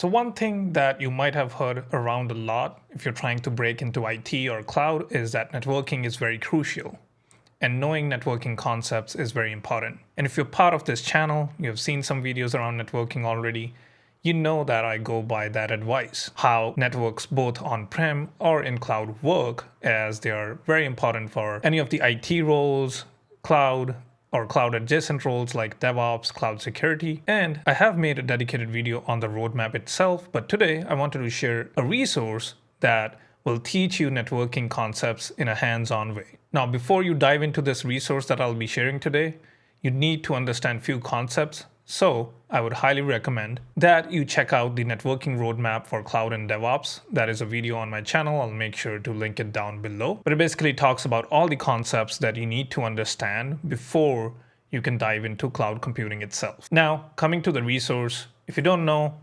So one thing that you might have heard around a lot if you're trying to break into IT or cloud is that networking is very crucial. And knowing networking concepts is very important. And if you're part of this channel, you have seen some videos around networking already, you know that I go by that advice. How networks both on-prem or in cloud work, as they are very important for any of the IT roles, cloud, or cloud adjacent roles like DevOps, cloud security. And I have made a dedicated video on the roadmap itself, but today I wanted to share a resource that will teach you networking concepts in a hands-on way. Now, before you dive into this resource that I'll be sharing today, you need to understand few concepts. So I would highly recommend that you check out the networking roadmap for cloud and DevOps. That is a video on my channel. I'll make sure to link it down below. But it basically talks about all the concepts that you need to understand before you can dive into cloud computing itself. Now, coming to the resource, if you don't know,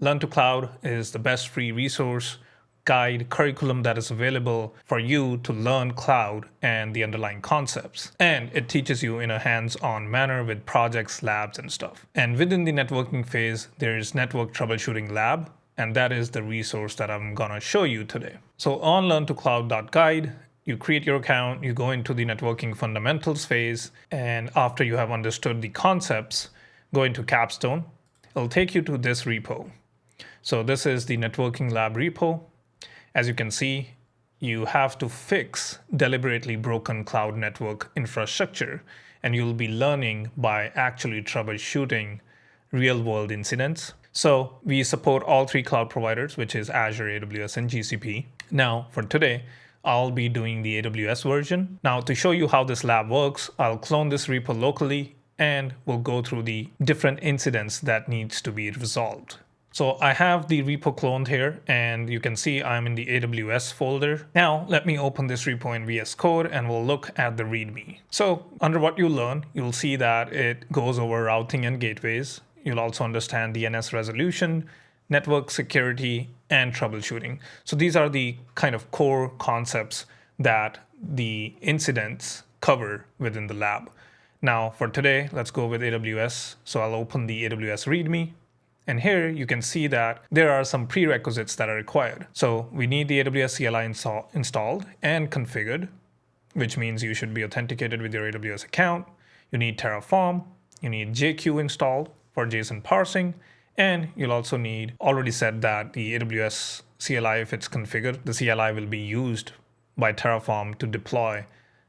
Learn to Cloud is the best free resource guide curriculum that is available for you to learn cloud and the underlying concepts. And it teaches you in a hands-on manner with projects, labs, and stuff. And within the networking phase, there's Network Troubleshooting Lab, and that is the resource that I'm gonna show you today. So on learntocloud.guide, you create your account, you go into the networking fundamentals phase, and after you have understood the concepts, go into Capstone. It'll take you to this repo. So this is the networking lab repo. As you can see, you have to fix deliberately broken cloud network infrastructure, and you'll be learning by actually troubleshooting real-world incidents. So we support all three cloud providers, which is Azure, AWS, and GCP. Now, for today, I'll be doing the AWS version. Now, to show you how this lab works, I'll clone this repo locally, and we'll go through the different incidents that needs to be resolved. So I have the repo cloned here, and you can see I'm in the AWS folder. Now let me open this repo in VS Code and we'll look at the README. So under what you learn, you'll see that it goes over routing and gateways. You'll also understand DNS resolution, network security, and troubleshooting. So these are the kind of core concepts that the incidents cover within the lab. Now for today, let's go with AWS. So I'll open the AWS README. And here you can see that there are some prerequisites that are required. So we need the AWS CLI installed and configured, which means you should be authenticated with your AWS account. You need Terraform, you need JQ installed for JSON parsing, and you'll also need, already said that the AWS CLI, if it's configured, the CLI will be used by Terraform to deploy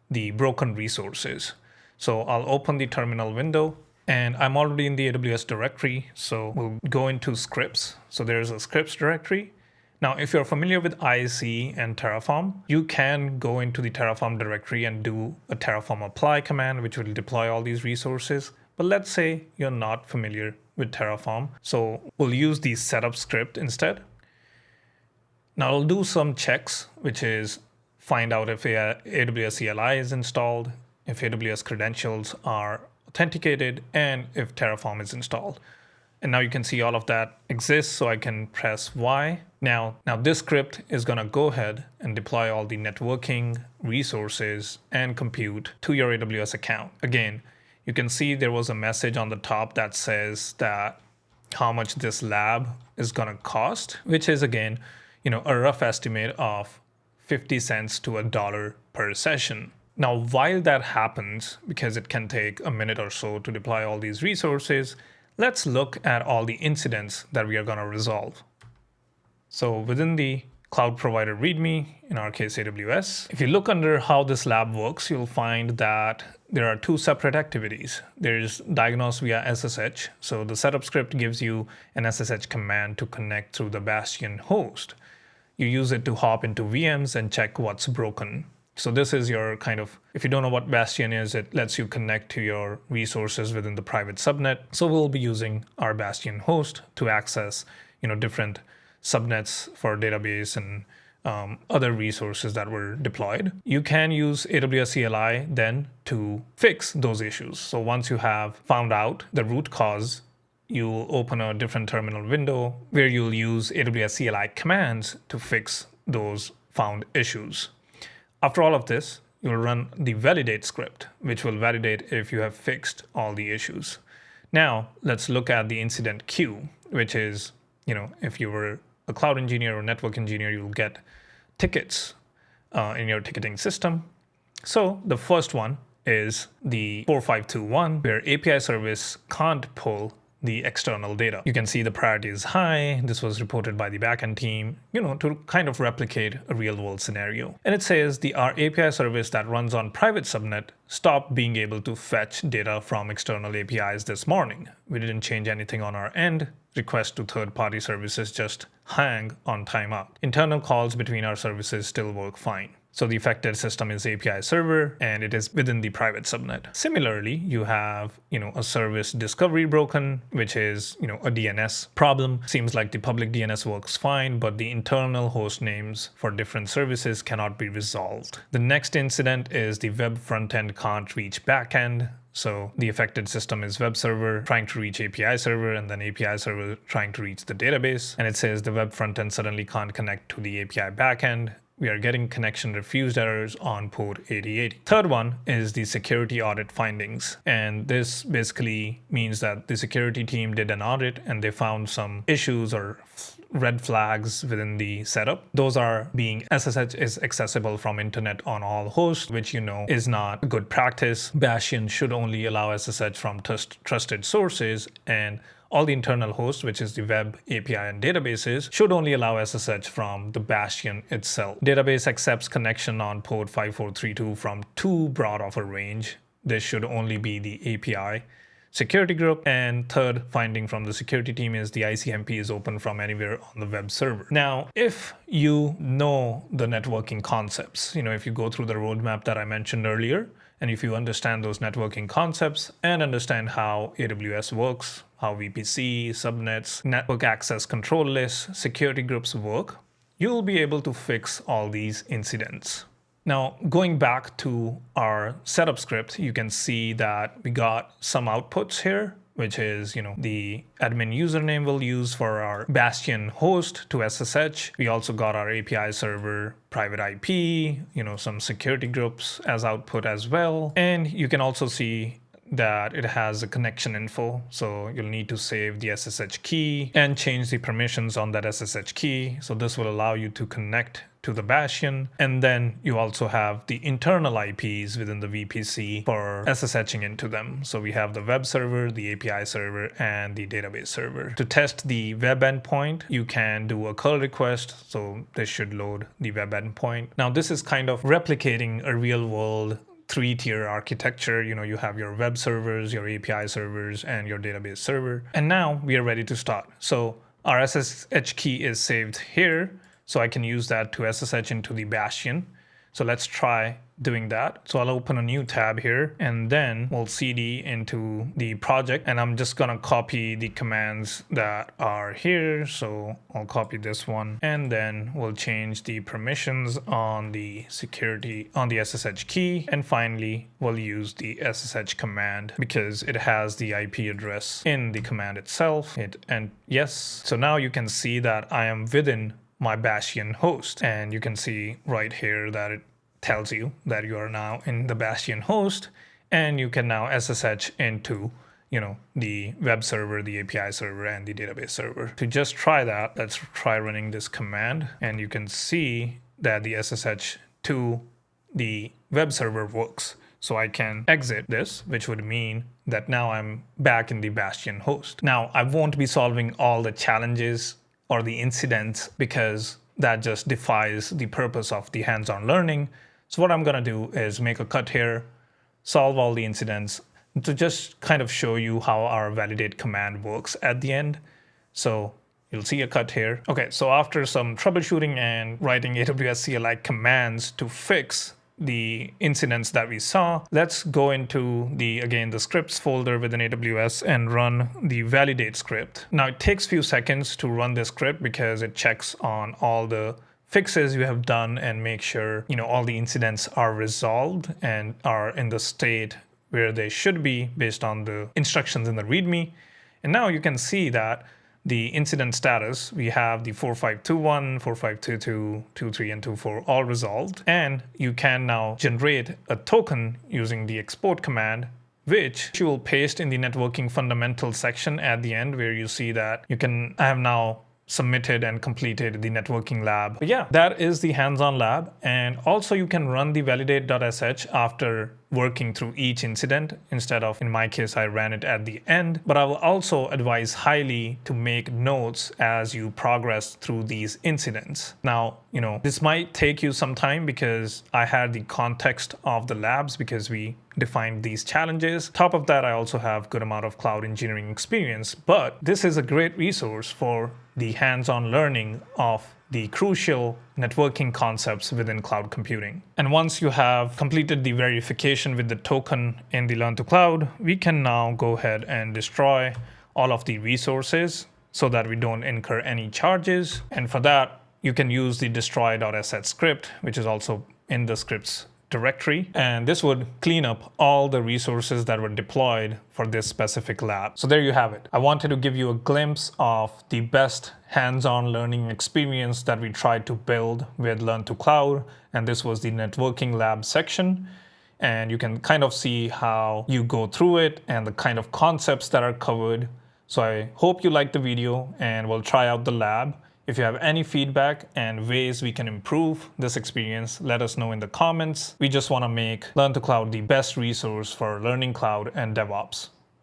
the broken resources. So I'll open the terminal window. And I'm already in the AWS directory, so we'll go into scripts. So there's a scripts directory. Now, if you're familiar with ISE and Terraform, you can go into the Terraform directory and do a Terraform apply command, which will deploy all these resources. But let's say you're not familiar with Terraform, so we'll use the setup script instead. Now I'll do some checks, which is find out if AWS CLI is installed, if AWS credentials are authenticated, and if Terraform is installed. And now you can see all of that exists, so I can press Y. Now this script is gonna go ahead and deploy all the networking resources and compute to your AWS account. Again, you can see there was a message on the top that says that how much this lab is gonna cost, which is again, a rough estimate of 50 cents to $1 per session. Now, while that happens, because it can take a minute or so to deploy all these resources, let's look at all the incidents that we are going to resolve. So within the cloud provider README, in our case AWS, if you look under how this lab works, you'll find that there are two separate activities. There's diagnose via SSH. So the setup script gives you an SSH command to connect through the Bastion host. You use it to hop into VMs and check what's broken. So this is your kind of, if you don't know what Bastion is, it lets you connect to your resources within the private subnet. So we'll be using our Bastion host to access, different subnets for database and other resources that were deployed. You can use AWS CLI then to fix those issues. So once you have found out the root cause, you'll open a different terminal window where you'll use AWS CLI commands to fix those found issues. After all of this, you'll run the validate script, which will validate if you have fixed all the issues. Now, let's look at the incident queue, which is if you were a cloud engineer or network engineer, you'll get tickets in your ticketing system. So the first one is the 4521, where API service can't pull the external data. You can see the priority is high. This was reported by the backend team, to kind of replicate a real world scenario. And it says our API service that runs on private subnet stopped being able to fetch data from external APIs this morning. We didn't change anything on our end. Requests to third-party services just hang on timeout. Internal calls between our services still work fine. So the affected system is API server, and it is within the private subnet. Similarly, you have, a service discovery broken, which is, a DNS problem. Seems like the public DNS works fine, but the internal host names for different services cannot be resolved. The next incident is the web frontend can't reach backend. So the affected system is web server trying to reach API server, and then API server trying to reach the database. And it says the web frontend suddenly can't connect to the API backend. We are getting connection refused errors on port 8080. Third one is the security audit findings. And this basically means that the security team did an audit and they found some issues or red flags within the setup. Those are being SSH is accessible from internet on all hosts, which is not a good practice. Bastion should only allow SSH from trusted sources, and all the internal hosts, which is the web, API, and databases, should only allow SSH from the Bastion itself. Database accepts connection on port 5432 from too broad of a range. This should only be the API security group. And third finding from the security team is the ICMP is open from anywhere on the web server. Now, if you know the networking concepts, if you go through the roadmap that I mentioned earlier, and if you understand those networking concepts and understand how AWS works, how VPC, subnets, network access control lists, security groups work, you'll be able to fix all these incidents. Now, going back to our setup script, you can see that we got some outputs here, which is, the admin username we'll use for our Bastion host to SSH. We also got our API server private IP, some security groups as output as well. And you can also see that it has a connection info. So you'll need to save the SSH key and change the permissions on that SSH key. So this will allow you to connect to the Bastion. And then you also have the internal IPs within the VPC for SSHing into them. So we have the web server, the API server, and the database server. To test the web endpoint, you can do a curl request. So this should load the web endpoint. Now this is kind of replicating a real world 3-tier architecture. You have your web servers, your API servers, and your database server. And now we are ready to start. So our SSH key is saved here. So I can use that to SSH into the Bastion. So let's try doing that. So I'll open a new tab here, and then we'll cd into the project, and I'm just gonna copy the commands that are here. So I'll copy this one, and then we'll change the permissions on the security on the SSH key. And finally, we'll use the SSH command because it has the IP address in the command itself. And yes, so now you can see that I am within my Bastion host, and you can see right here that it tells you that you are now in the Bastion host, and you can now SSH into the web server, the API server, and the database server. To just try that, let's try running this command, and you can see that the SSH to the web server works. So I can exit this, which would mean that now I'm back in the Bastion host. Now, I won't be solving all the challenges or the incidents because that just defies the purpose of the hands-on learning. So what I'm gonna do is make a cut here, solve all the incidents to just kind of show you how our validate command works at the end. So you'll see a cut here. Okay, so after some troubleshooting and writing AWS CLI commands to fix the incidents that we saw, let's go into the scripts folder within AWS and run the validate script. Now it takes a few seconds to run this script because it checks on all the fixes you have done and make sure all the incidents are resolved and are in the state where they should be based on the instructions in the README. And now you can see that the incident status, we have the 4521, 4522, 23, and 24 all resolved. And you can now generate a token using the export command, which you will paste in the networking fundamentals section at the end, where you see that I have now submitted and completed the networking lab. But yeah, that is the hands-on lab. And also you can run the validate.sh after working through each incident instead of, in my case, I ran it at the end. But I will also advise highly to make notes as you progress through these incidents. Now, this might take you some time because I had the context of the labs because we defined these challenges. Top of that, I also have good amount of cloud engineering experience, but this is a great resource for the hands-on learning of the crucial networking concepts within cloud computing. And once you have completed the verification with the token in the Learn to Cloud, we can now go ahead and destroy all of the resources so that we don't incur any charges. And for that, you can use the destroy.sh script, which is also in the scripts directory, and this would clean up all the resources that were deployed for this specific lab. So there you have it. I wanted to give you a glimpse of the best hands-on learning experience that we tried to build with Learn to Cloud, and this was the networking lab section. And you can kind of see how you go through it and the kind of concepts that are covered. So I hope you liked the video and we'll try out the lab. If you have any feedback and ways we can improve this experience, let us know in the comments. We just want to make Learn to Cloud the best resource for learning cloud and DevOps.